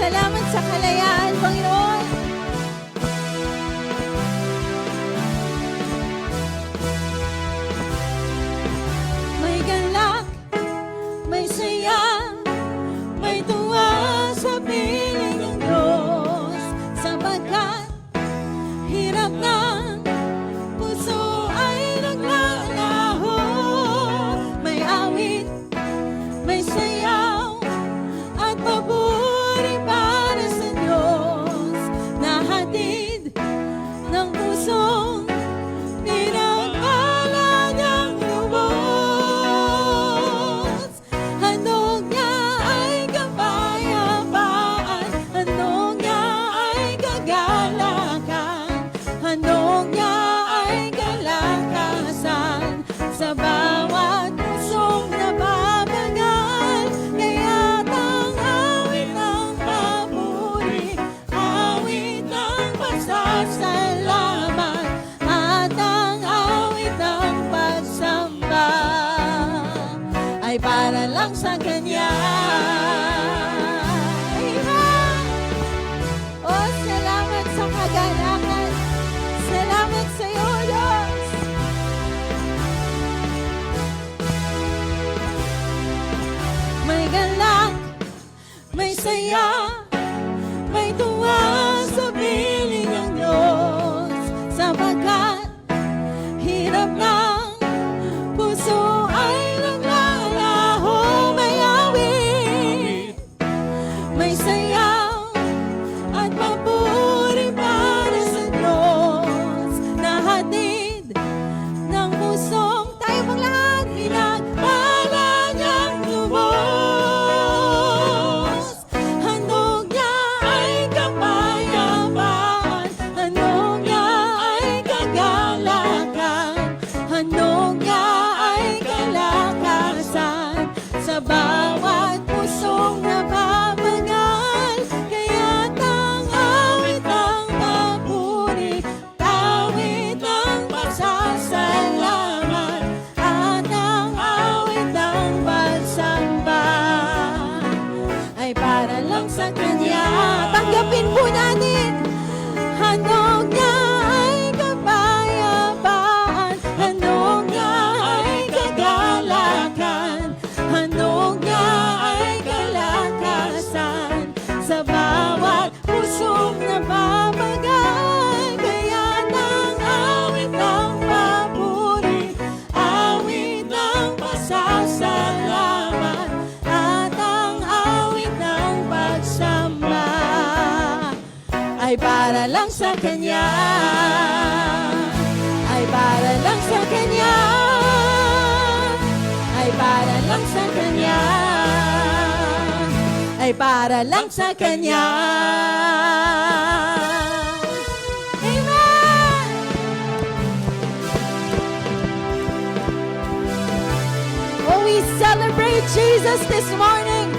Salamat sa kalayaan, Panginoon. May galak, may saya, may tuwa sa piling ng Diyos, sapagkat hirap ng puso ay naglalaho. May awit, may sayaw, at papuri para sa Diyos, na hatid ng pusong pinagpala niyang lubos. Handog niya ay kapayapaan, handog niya ay kagalakan, handog niya ay kalakasan sa bawat pusong nababagal. Kaya't ang awit ng papuri, awit ng pasasalamat, at ang awit ng pagsamba ay para lang sa Kanya. Amen! Oh, salamat sa kagalakan. Salamat sa iyo, Diyos. May galak, may saya, may tuwa sa piling ng Diyos, sapagkat hirap ng puso ay naglalaho. May awit, may sayaw, at papuri para sa Diyos, na hatid ng pusong tayo pang lahat pinagpala niyang lubos. Handog niya ay kapayapaan, handog niya ay kagalakan, handog niya ay kalakasan sa bawat pusong nababagal. Kaya't ang awit ng papuri, awit ng pasasalamat, at ang awit ng pagsamba ay para lang sa Kanya. Tanggapin po natin. Handog niya ay kapayapaan, handog niya ay kagalakan, handog niya ay kalakasan sa bawat pusong nababagal. Kaya't ang awit ng papuri, awit ng pasasalamat, at ang awit ng pagsamba ay para lang sa Kanya, ay para lang sa Kanya, ay para lang sa Kanya, ay para lang sa Kanya. Amen! Oh, we celebrate Jesus this morning.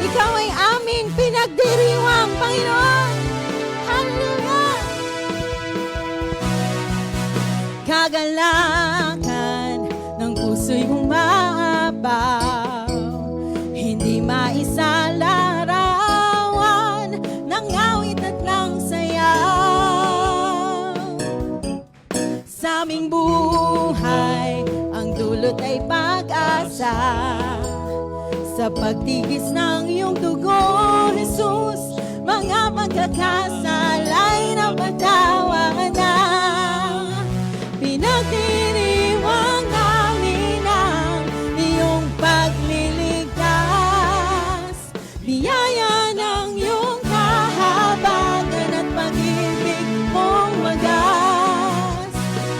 Ikaw ay aming pinagdiriwang, Panginoon. Hallelujah! Kagalakan ng puso'y umaabaw, hindi maisalarawan ng awit at ng sayaw. Sa aming buhay, ang dulot ay pag-asa, sa pagtigis ng iyong dugo, Jesus, mga pagkakasala'y napatawa na. Pinagdiriwang namin ang iyong pagliligtas, biyaya ng iyong kahabagan at pag-ibig mong wagas.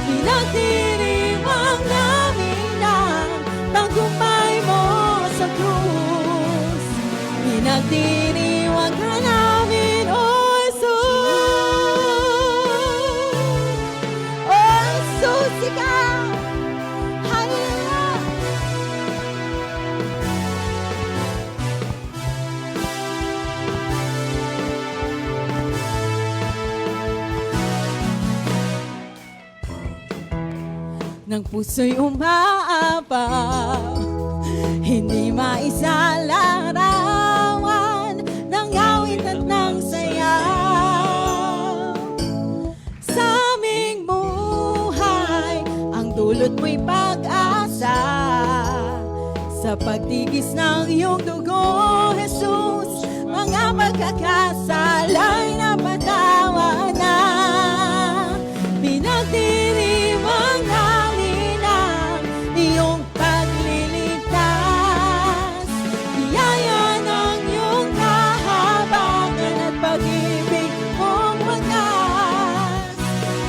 Pinagdiriwang namin ang tagumpay mo sa krus, pinagdiriwang ka namin, O Jesus. O Jesus, ikaw. Hallelujah. ng puso'y umaapaw, hindi maisalarawan ng awit may pag-asa. Sa pagtigis ng iyong dugo, Jesus, mga pagkakasala'y napatawa na. Pinagdiriwang namin ang iyong pagliligtas. Biyaya ng iyong kahabagan at pag-ibig mong wagas.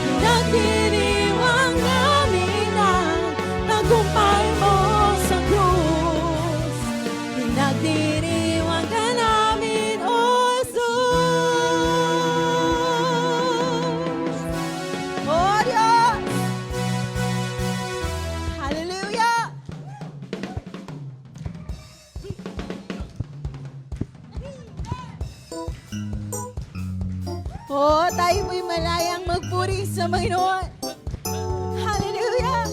Pinagdiriwang namin ang tagumpay mo sa krus. Pinagdiriwang ka namin, O Jesus. Oh Diyos! Hallelujah! Oh, tayo po'y malayang magpuri sa Panginoon. Hallelujah!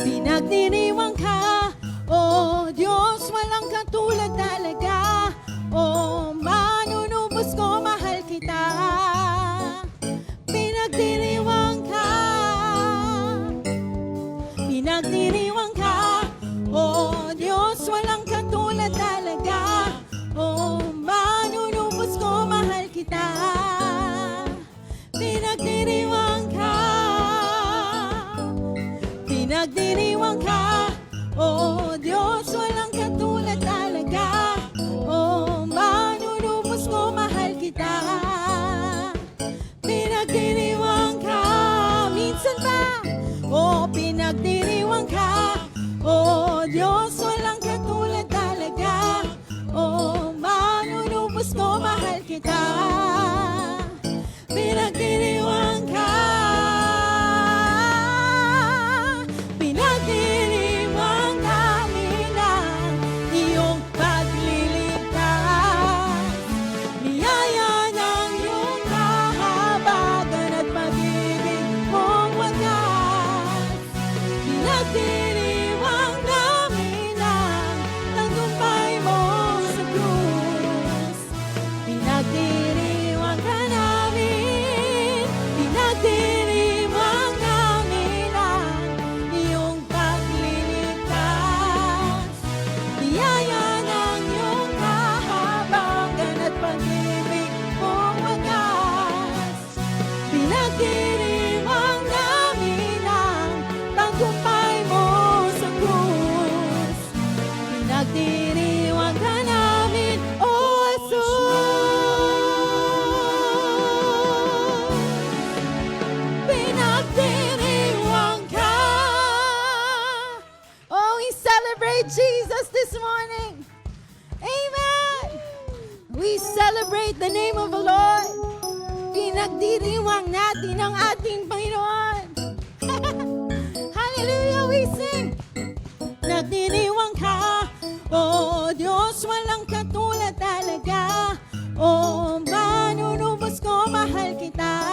Pinagdiriwang ka, oh Diyos, walang katulad talaga. Oh, manunubos ko, mahal kita. Pinagdiriwang ka, pinagdiriwang ka, oh Diyos, walang katulad talaga. Oh, manunubos ko, mahal kita. Pinagdiriwang ka, pinagdiriwang ka, oh Diyos, walang katulad talaga. Oh, manunubos ko, mahal kita. Pinagdiriwang ka, minsan pa, oh pinagdiriwang ka, oh Diyos, walang katulad talaga. Oh, manunubos ko, mahal kita. Pinagdiriwang ka, pinagdiriwang namin ang iyong pagliligtas. Biyaya ng iyong kahabagan at pag-ibig mong wagas. Pinagdiriwang namin ang tagumpay mo sa krus. Pinagdiriwang ka namin, pinagdiriwang namin ang iyong pagliligtas. Biyaya ng iyong kahabagan at pag-ibig mong wagas. Pinagdiriwang namin ang tagumpay mo sa krus. Pinagdiriwang ka namin, O Jesus. Pinagdiriwang ka. Oh, we celebrate Jesus this morning. Amen. We celebrate the name of the Lord. Pinagdiriwang natin ang ating Panginoon. Hallelujah, we sing. Nagdiriwang ka, oh Diyos, walang katulad talaga. Oh, manunubos ko, mahal kita.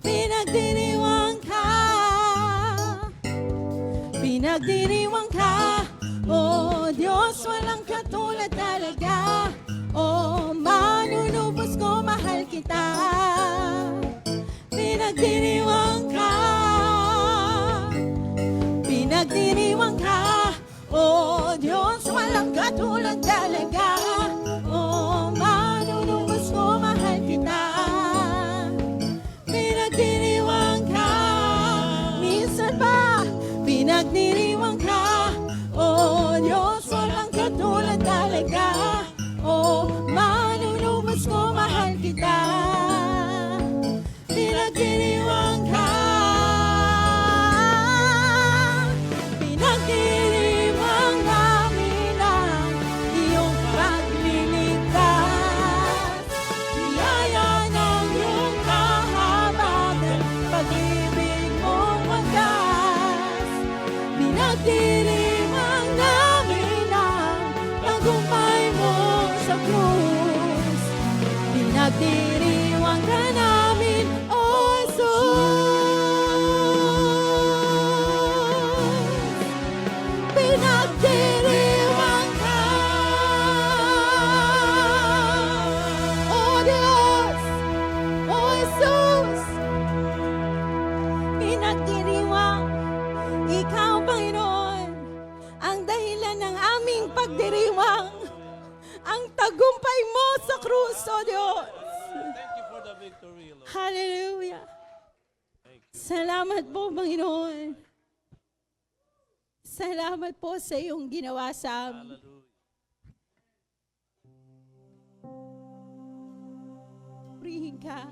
Pinagdiriwang ka, pinagdiriwang ka, oh Diyos, walang katulad talaga. Oh, manunubos ko, mahal kita. Pinagdiriwang ka, pinagdiriwang ka, oh Diyos, walang katulad talaga. Oh, manunubos ko, mahal kita. Pinagdiriwang ka, minsan pa, pinagdiriwang ka, oh Diyos, walang katulad talaga. Oh, manunubos ko, mahal kita. Pinagdiriwang ka, pinagdiriwang namin ang iyong pagliligtas. Biyaya ng iyong kahabagan, pag-ibig mong wagas. Pinagdiriwang namin ang tagumpay mo sa krus. Pinagdiriwang ka namin, O Jesus. victory, Lord. Hallelujah. Thank you. Salamat po, Panginoon. Salamat po sa iyong ginawa sa amin. Hallelujah. Purihin ka.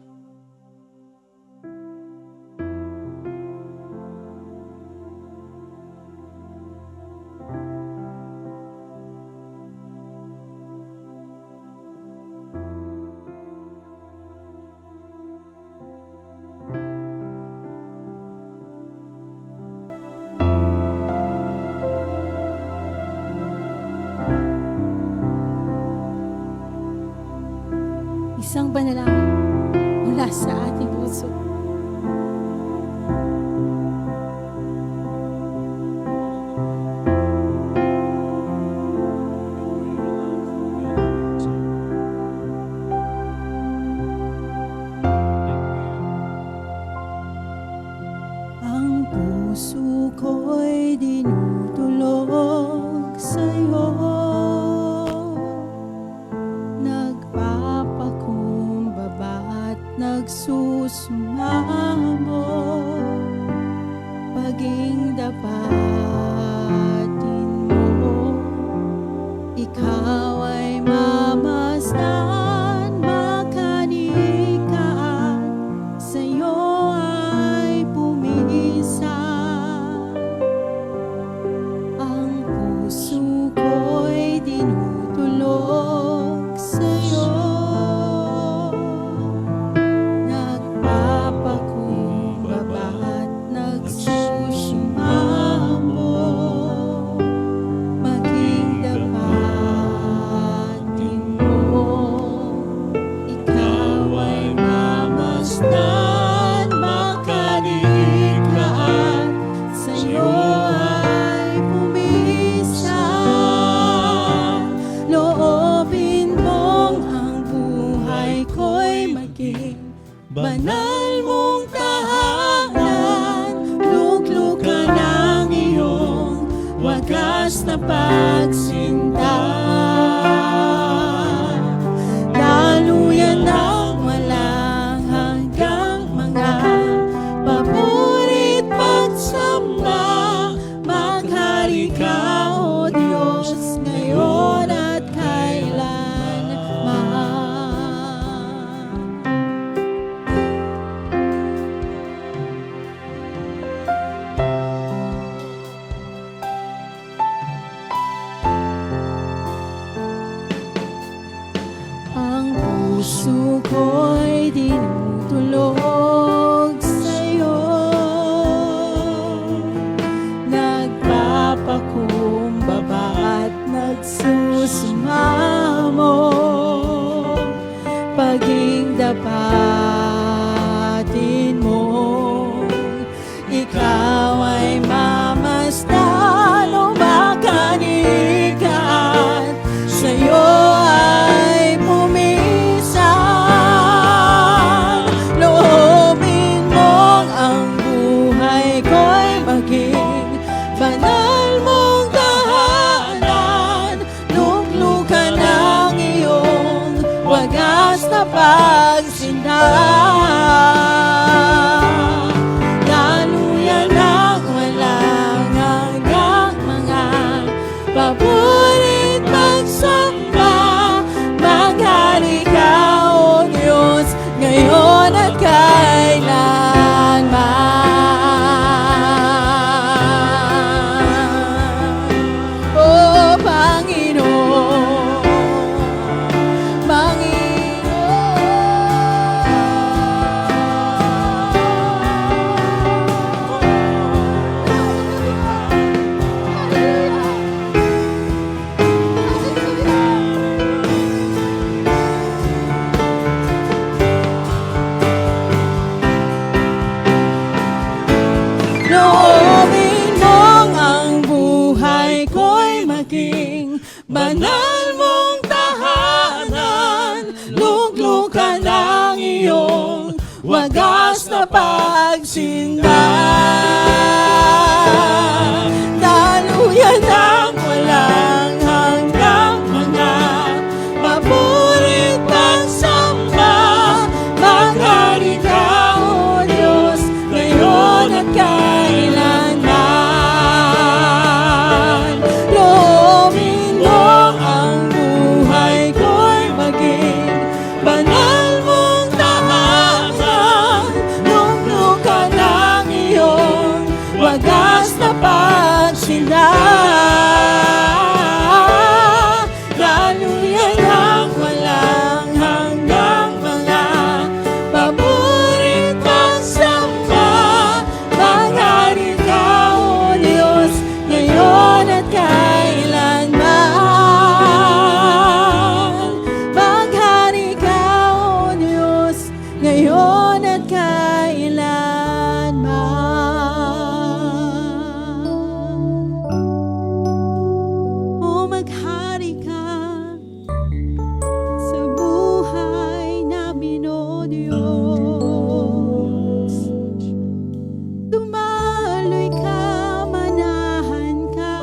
Isang panalangin mula sa ating puso. Ang puso ko'y dinudulog sa'yo. Nagpapakumbaba at nagsusumamo. Paging dapatin mo, ikaw ay mamasdan, makanika at sa'yo ay pumisa. Ang puso ko'y dinudulog sa'yo. Nagpapakumbaba at nagsusumamo. Maging dapatin mo, ikaw ay mamasdan, makarinig ka at sa'yo ay pumisa. Loobin mong ang buhay ko'y maging banal mong tahanan. Luklukan ang iyong wagas na pagsinta. Daluyan ng walang hanggang mga paborit pagsamba. Maghari ka, O Diyos, ngayon at kailanman. Ang puso ko'y dinudulog sa'yo. Nagpapakumbaba at nagsusumamo. Paging dapatin mo, ikaw ay mamasdan o makanig ka at sa'yo ay pumisan. Loobin mong ang buhay ko'y maging banal mong tahanan. Luklukan ang iyong wagas na pagsinta. Daluyan ng walang hanggang mga paborit pagsamba. Maghari ka, O Diyos, ngayon at kailanman. O Panginoon, loobin mong ang buhay ko'y maging banal mong tahanan. Luklukan ang iyong wagas na pagsinta. Daluyan ng walang hanggang mga paborit pagsamba. Mga ngayon at kailanman. O maghari ka sa buhay namin, O Diyos. Dumaloy ka, manahan ka.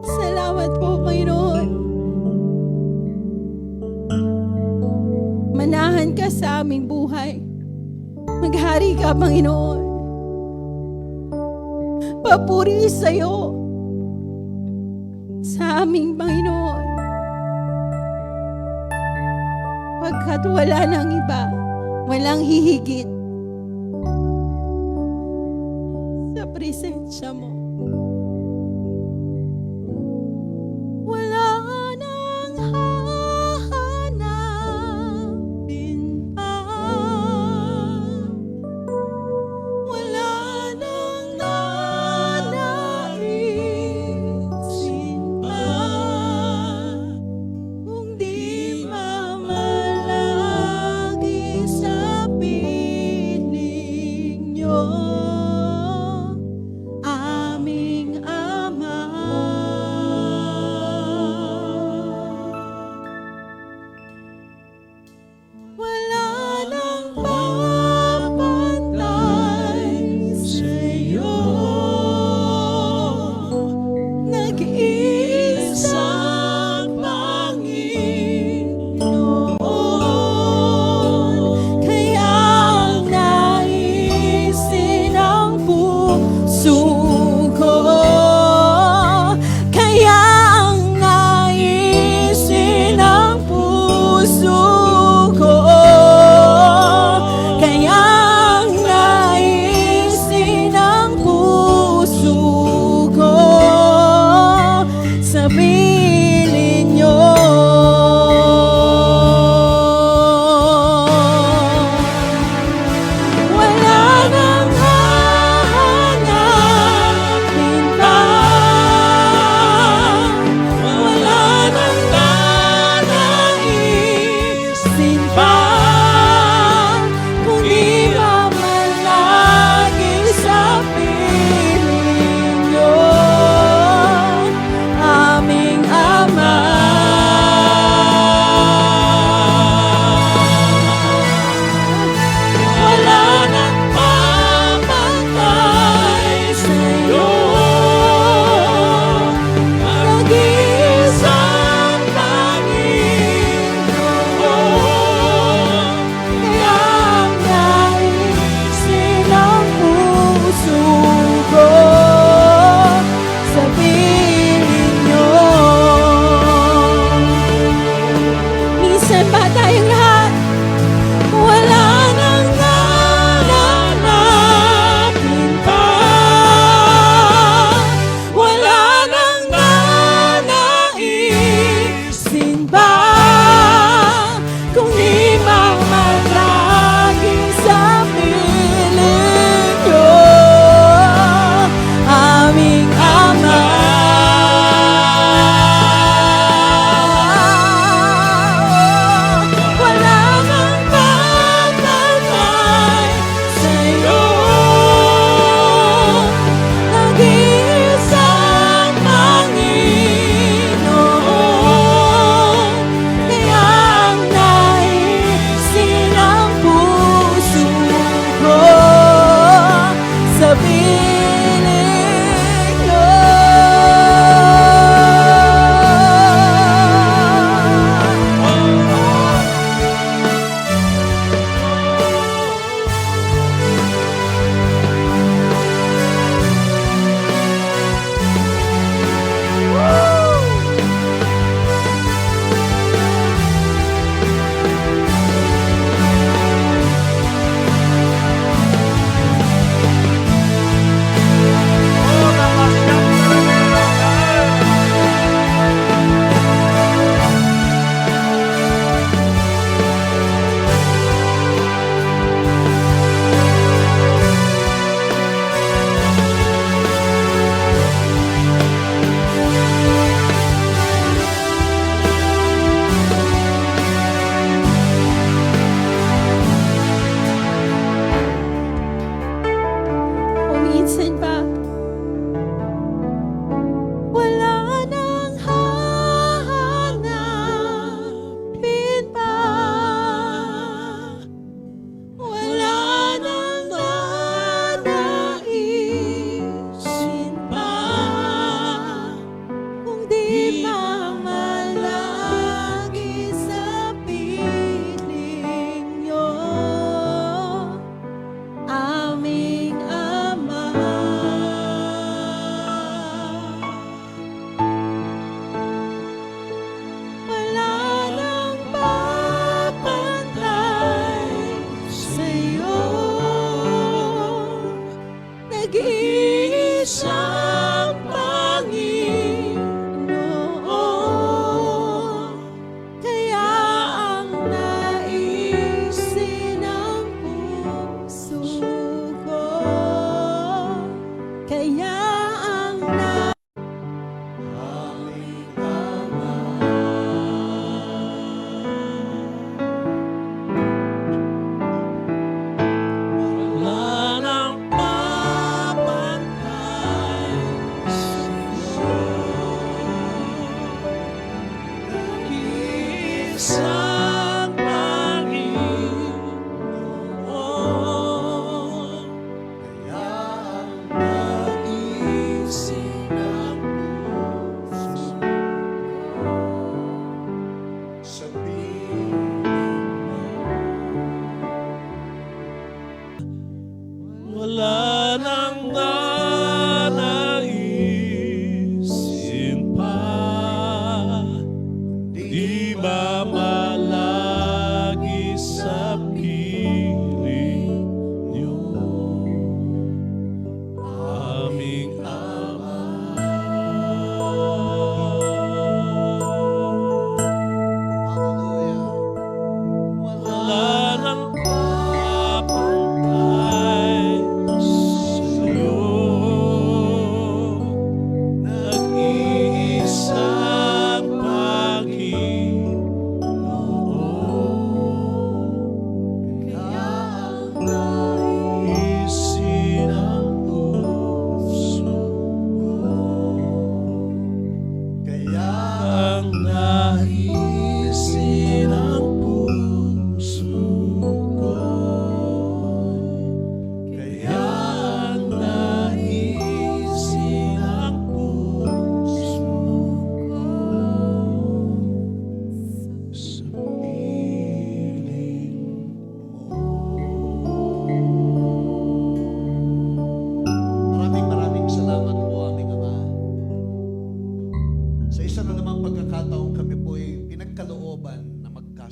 Salamat po, Panginoon. Manahan ka sa aming buhay. Maghari ka, Panginoon. Papuri sa'yo sa aming Panginoon. Pagkat wala nang iba, walang hihigit sa presensya mo. Wala nang hahanapin pa. Wala nang nanaisin pa. Kung di mamalagi sa piling niyo, aming Ama. Wala nang papantay sa'yo. Nag-iisang Panginoon, kaya ang naisin ang puso ko. Kaya ang naisin ang puso ko. Kaya ang naisin ang puso ko sa piling niyo. Wala nang hahanapin pa. Wala nang nanaisin pa. Kung di mamalagi sa piling niyo, aming Ama. Wala nang papantay sa'yo. Nag-iisang Panginoon, kaya ang naisin ang puso ko sa piling niyo. Minsan ba tayong lahat wala nang nananapin pa? Wala nang nanaisin pa? Kung di mamalagi sa piling niyo, aming Ama. Wala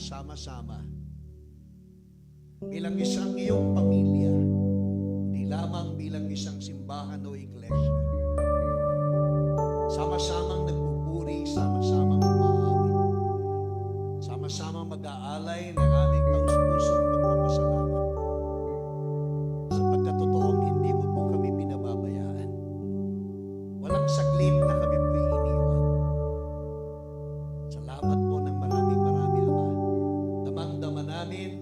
magsama-sama bilang isang iyong pamilya, hindi lamang bilang isang simbahan o iglesia. Sama-samang nagpupuri, sama-samang umaawit, sama-samang mag-aalay ng aming taus-pusong pagpapasalamat. Sa pagkatotoong hindi mo po kami pinababayaan. Walang saglit na kami po iniwan. Salamat po ng maraming marami, Ama. Damang-dama namin,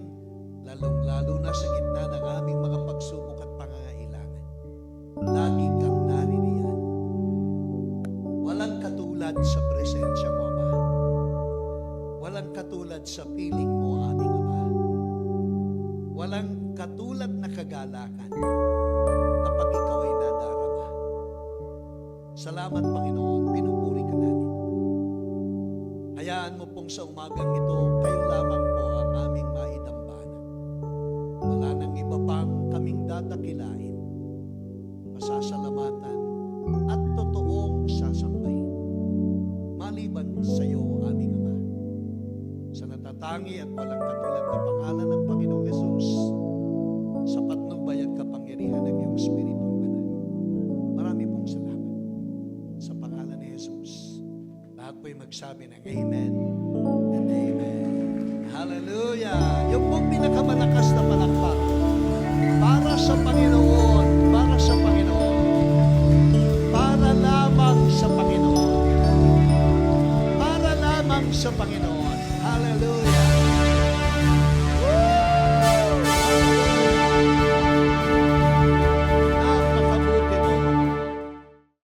lalong-lalo na sa gitna ng aming mga pagsubok at pangangailangan. Lagi kang naririyan. Walang katulad sa presensya mo, Ama. Walang katulad sa piling mo, aming Ama. Walang katulad na kagalakan kapag ikaw ay nadarama. Salamat, Panginoon, pinupuri ka namin. Hayaan mo pong sa umagang ito, kayo lamang po ang aming maidambana. Wala nang iba pang kaming dadakilain, pasasalamatan at totoong sasambahin. Maliban sa iyo, aming Ama. Sa natatangi at walang katulad na pangalan ng Panginoong Hesus, sa patnubay at kapangyarihan ng iyong Espiritong Banal. Marami pong salamat. Sa pangalan ni Hesus, lahat po'y magsabi ng Amen and Amen. Hallelujah! Yung pong pinakamalakas na palakpak para sa Panginoon, para sa Panginoon, para lamang sa Panginoon, para lamang sa Panginoon. Hallelujah!